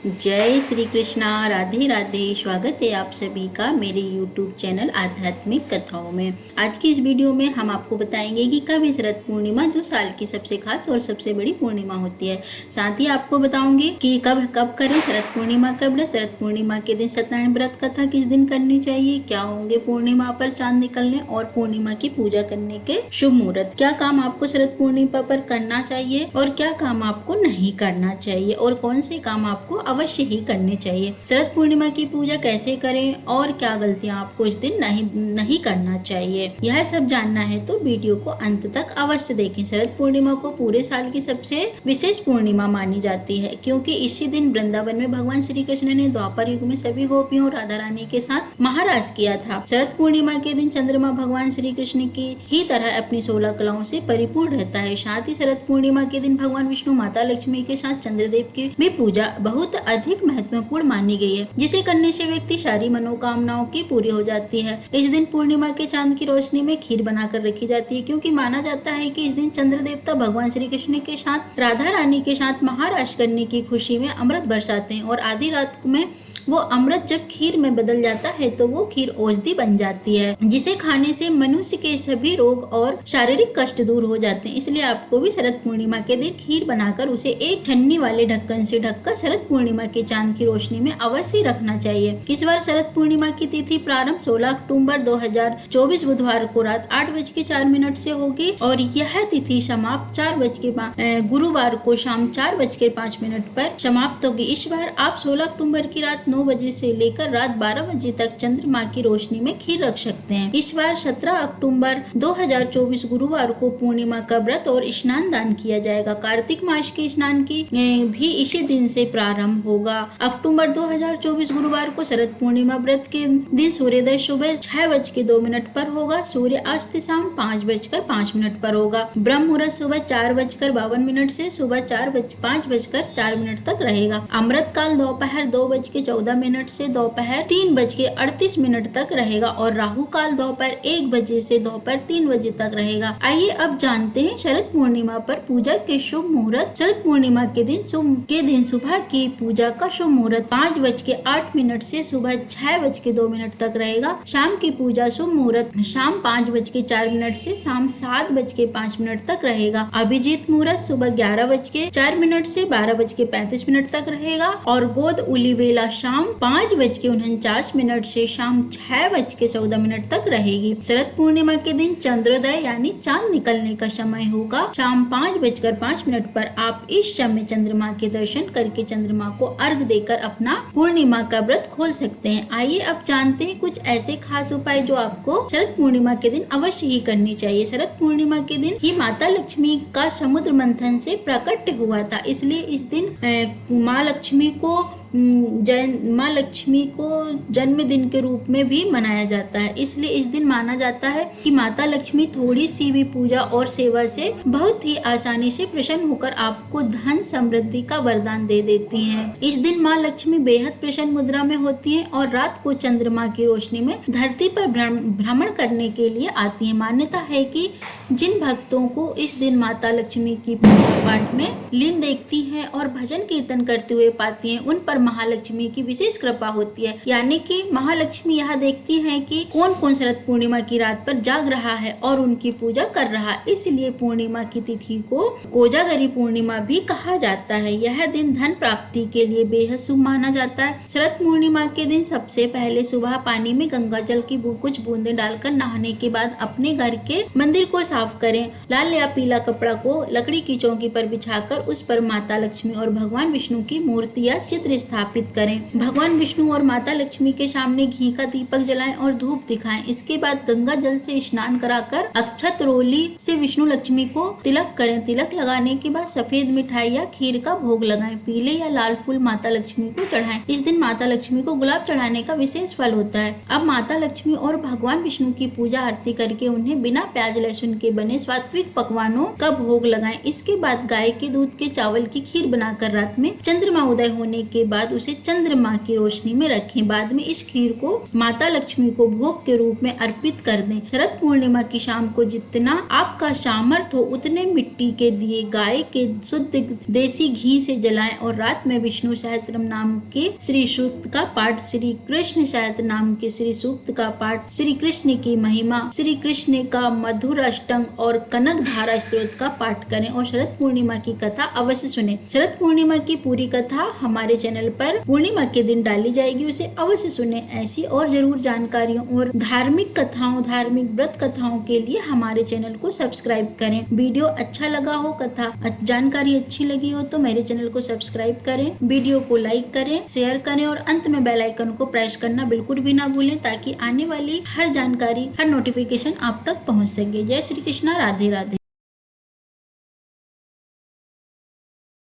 जय श्री कृष्णा। राधे राधे। स्वागत है आप सभी का मेरे YouTube चैनल आध्यात्मिक कथाओं में। आज की इस वीडियो में हम आपको बताएंगे कि कब है शरद पूर्णिमा, जो साल की सबसे खास और सबसे बड़ी पूर्णिमा होती है। साथ ही आपको बताऊंगी कि कब कब करें शरद पूर्णिमा, कब है शरद पूर्णिमा के दिन सत्यनारायण व्रत कथा किस दिन करनी चाहिए, क्या होंगे पूर्णिमा पर चांद निकलने और पूर्णिमा की पूजा करने के शुभ मुहूर्त, क्या काम आपको शरद पूर्णिमा पर करना चाहिए और क्या काम आपको नहीं करना चाहिए और कौन से काम आपको अवश्य ही करने चाहिए। शरद पूर्णिमा की पूजा कैसे करें और क्या गलतियां आपको इस दिन नहीं करना चाहिए, यह सब जानना है तो वीडियो को अंत तक अवश्य देखें। शरद पूर्णिमा को पूरे साल की सबसे विशेष पूर्णिमा मानी जाती है, क्योंकि इसी दिन वृंदावन में भगवान श्री कृष्ण ने द्वापर युग में सभी गोपियों और राधा रानी के साथ महाराज किया था। शरद पूर्णिमा के दिन चंद्रमा भगवान श्री कृष्ण की ही तरह अपनी 16 कलाओं से परिपूर्ण रहता है। साथ ही शरद पूर्णिमा के दिन भगवान विष्णु, माता लक्ष्मी के साथ चंद्रदेव की भी पूजा बहुत अधिक महत्वपूर्ण मानी गई है, जिसे करने से व्यक्ति सारी मनोकामनाओं की पूरी हो जाती है। इस दिन पूर्णिमा के चांद की रोशनी में खीर बनाकर रखी जाती है, क्योंकि माना जाता है कि इस दिन चंद्र देवता भगवान श्री कृष्ण के साथ राधा रानी के साथ महाराज करने की खुशी में अमृत बरसाते हैं और आधी रात में वो अमृत जब खीर में बदल जाता है तो वो खीर औषधि बन जाती है, जिसे खाने से मनुष्य के सभी रोग और शारीरिक कष्ट दूर हो जाते हैं। इसलिए आपको भी शरद पूर्णिमा के दिन खीर बनाकर उसे एक छन्नी वाले ढक्कन से ढककर शरद पूर्णिमा के चांद की रोशनी में अवश्य रखना चाहिए। इस बार शरद पूर्णिमा की तिथि प्रारंभ 16 अक्टूबर 2024 बुधवार को रात 8:04 से होगी और यह तिथि समाप्त गुरुवार को शाम 4:05 पर समाप्त होगी। इस बार आप 16 अक्टूबर की रात 9 बजे से लेकर रात 12 बजे तक चंद्रमा की रोशनी में खीर रख सकते हैं। इस बार 17 अक्टूबर 2024 गुरुवार को पूर्णिमा का व्रत और स्नान दान किया जाएगा। कार्तिक मास के स्नान की भी इसी दिन से प्रारंभ होगा। अक्टूबर 2024 गुरुवार को शरद पूर्णिमा व्रत के दिन सूर्योदय सुबह 6:02 पर होगा। सूर्य अस्त शाम 5:05 पर होगा। ब्रह्म मुहूर्त सुबह 4:52 से सुबह 5:04 तक रहेगा। अमृत काल दोपहर 2:14 से दोपहर 3:38 तक रहेगा और राहु काल दोपहर 1 बजे से दोपहर 3 बजे तक रहेगा। आइए अब जानते हैं शरद पूर्णिमा पर पूजा के शुभ मुहूर्त। शरद पूर्णिमा के दिन सुबह की पूजा का शुभ मुहूर्त 5:08 से सुबह 6:02 तक रहेगा। शाम की पूजा शुभ मुहूर्त शाम 5:04 से शाम 7:05 तक रहेगा। अभिजीत मुहूर्त सुबह 11:04 से 12:35 तक रहेगा और गोद उली वेला शाम 5:49 से शाम 6:14 तक रहेगी। शरद पूर्णिमा के दिन चंद्रोदय यानी चांद निकलने का समय होगा शाम 5:05 पर। आप इस समय चंद्रमा के दर्शन करके चंद्रमा को अर्घ देकर अपना पूर्णिमा का व्रत खोल सकते हैं। आइए अब जानते हैं कुछ ऐसे खास उपाय जो आपको शरद पूर्णिमा के दिन अवश्य ही करनी चाहिए। शरद पूर्णिमा के दिन ही माता लक्ष्मी का समुद्र मंथन से प्रकट हुआ था, इसलिए इस दिन माँ लक्ष्मी को जन्मदिन के रूप में भी मनाया जाता है। इसलिए इस दिन माना जाता है कि माता लक्ष्मी थोड़ी सी भी पूजा और सेवा से बहुत ही आसानी से प्रसन्न होकर आपको धन समृद्धि का वरदान दे देती हैं। इस दिन माँ लक्ष्मी बेहद प्रसन्न मुद्रा में होती हैं और रात को चंद्रमा की रोशनी में धरती पर भ्रमण करने के लिए आती है। मान्यता है कि जिन भक्तों को इस दिन माता लक्ष्मी की पूजा पाठ में लीन देखती है और भजन कीर्तन करते हुए पाती है, उन पर महालक्ष्मी की विशेष कृपा होती है। यानी कि महालक्ष्मी यह देखती है कि कौन कौन शरद पूर्णिमा की रात पर जाग रहा है और उनकी पूजा कर रहा है। इसलिए पूर्णिमा की तिथि को कोजागरी पूर्णिमा भी कहा जाता है। यह दिन धन प्राप्ति के लिए बेहद शुभ माना जाता है। शरद पूर्णिमा के दिन सबसे पहले सुबह पानी में गंगा जल की कुछ बूंदें डालकर नहाने के बाद अपने घर के मंदिर को साफ करें। लाल या पीला कपड़ा को लकड़ी की चौकी पर बिछाकर उस पर माता लक्ष्मी और भगवान विष्णु की मूर्ति या चित्र स्थापित करें। भगवान विष्णु और माता लक्ष्मी के सामने घी का दीपक जलाएं और धूप दिखाएं। इसके बाद गंगा जल से स्नान कराकर अक्षत रोली से विष्णु लक्ष्मी को तिलक करें। तिलक लगाने के बाद सफेद मिठाई या खीर का भोग लगाएं। पीले या लाल फूल माता लक्ष्मी को चढ़ाएं। इस दिन माता लक्ष्मी को गुलाब चढ़ाने का विशेष फल होता है। अब माता लक्ष्मी और भगवान विष्णु की पूजा आरती करके उन्हें बिना प्याज लहसुन के बने सात्विक पकवानों का भोग लगाएं। इसके बाद गाय के दूध के चावल की खीर बनाकर रात में चंद्रमा उदय होने के बाद बाद उसे चंद्रमा की रोशनी में रखें। बाद में इस खीर को माता लक्ष्मी को भोग के रूप में अर्पित कर दें। शरद पूर्णिमा की शाम को जितना आपका सामर्थ्य हो उतने मिट्टी के दिए गाय के शुद्ध देसी घी से जलाएं और रात में विष्णु सहस्त्रनाम नाम के श्री सूक्त का पाठ, श्री कृष्ण सहस्त्र नाम के श्री सूक्त का पाठ, श्री कृष्ण की महिमा, श्री कृष्ण का मधुर अष्टक और कनक धारा स्तोत्र का पाठ करें और शरद पूर्णिमा की कथा अवश्य सुने। शरद पूर्णिमा की पूरी कथा हमारे चैनल पर पूर्णिमा के दिन डाली जाएगी, उसे अवश्य सुने। ऐसी और जरूर जानकारियों और धार्मिक कथाओं, धार्मिक व्रत कथाओं के लिए हमारे चैनल को सब्सक्राइब करें। वीडियो अच्छा लगा हो, कथा जानकारी अच्छी लगी हो तो मेरे चैनल को सब्सक्राइब करें, वीडियो को लाइक करें, शेयर करें और अंत में बेल आइकन को प्रेस करना बिल्कुल भी ना भूलें ताकि आने वाली हर जानकारी, हर नोटिफिकेशन आप तक पहुंच सके। जय श्री कृष्णा, राधे राधे।